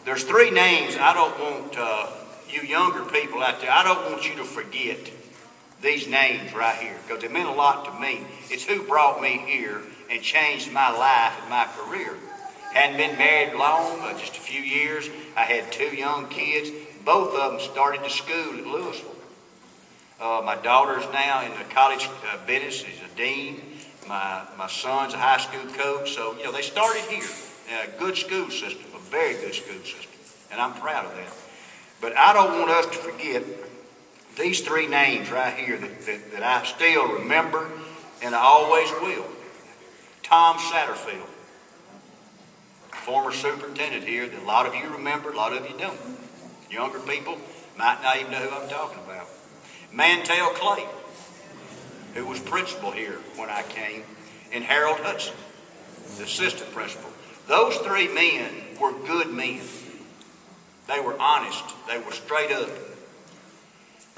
There's three names I don't want you younger people out there, I don't want you to forget these names right here, because they meant a lot to me. It's who brought me here and changed my life and my career. Hadn't been married long, just a few years. I had two young kids. Both of them started to school at Louisville. My daughter's now in the college business. She's a dean. My son's a high school coach. So, you know, they started here. A good school system, a very good school system. And I'm proud of that. But I don't want us to forget these three names right here that I still remember and I always will. Tom Satterfield, former superintendent here that a lot of you remember, a lot of you don't. Younger people might not even know who I'm talking about. Mantel Clay, who was principal here when I came, and Harold Hudson, the assistant principal. Those three men were good men. They were honest. They were straight up.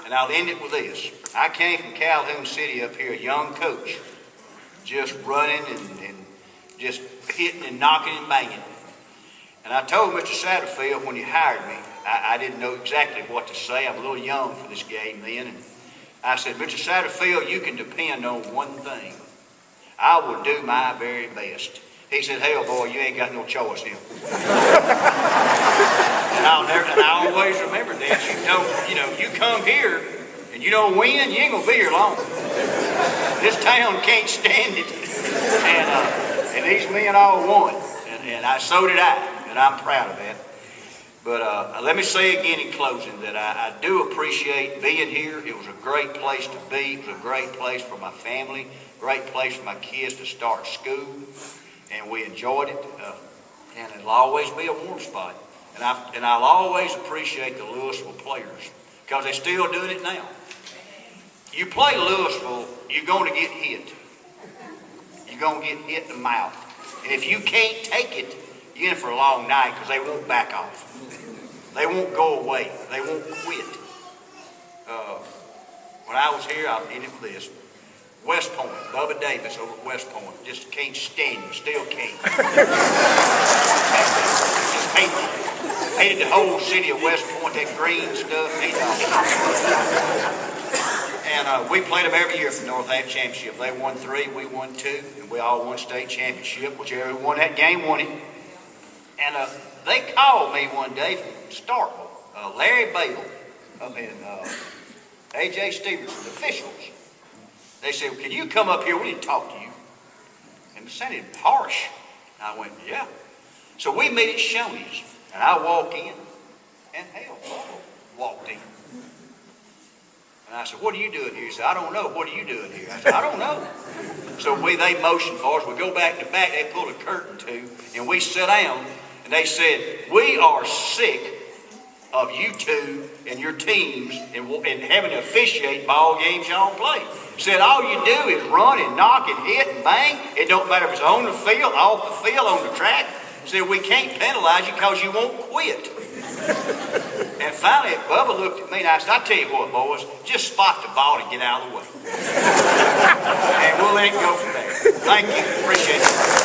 And I'll end it with this. I came from Calhoun City up here, a young coach, just running and just hitting and knocking and banging. And I told Mr. Satterfield when he hired me, I didn't know exactly what to say. I'm a little young for this game then. And I said, Mr. Satterfield, you can depend on one thing. I will do my very best. He said, hell, boy, you ain't got no choice here. And I always remember that. You know, you come here and you don't win, you ain't going to be here long. This town can't stand it. And these men all won. And so did I. And I'm proud of that. But let me say again in closing that I do appreciate being here. It was a great place to be. It was a great place for my family, great place for my kids to start school. And we enjoyed it. And it'll always be a warm spot. And I'll always appreciate the Louisville players because they're still doing it now. You play Louisville, you're going to get hit. You're going to get hit in the mouth. And if you can't take it, you're in for a long night because they won't back off. They won't go away. They won't quit. When I was here, I'll end it with this. West Point, Bubba Davis over at West Point, just can't stand you, still can't. Just hated the whole city of West Point, that green stuff. And we played them every year for the North Half Championship. They won 3, we won 2, and we all won state championship. Whichever won that game won it. And they called me one day from Starkville, Larry Bale, and A.J. Stevenson, the officials. They said, well, can you come up here? We need to talk to you. And it sounded harsh. And I went, yeah. So we meet at Shoney's. And I walk in. And hell, Bubba walked in. And I said, what are you doing here? He said, I don't know. What are you doing here? I said, I don't know. So they motioned for us. We go back to back. They pulled a curtain too. And we sat down. And they said, we are sick of you two and your teams and having to officiate ball games y'all play. Said all you do is run and knock and hit and bang. It don't matter if it's on the field, off the field, on the track. Said we can't penalize you because you won't quit. And finally, Bubba looked at me and I said, I tell you what, boys, just spot the ball and get out of the way. And we'll let it go from there. Thank you. Appreciate it.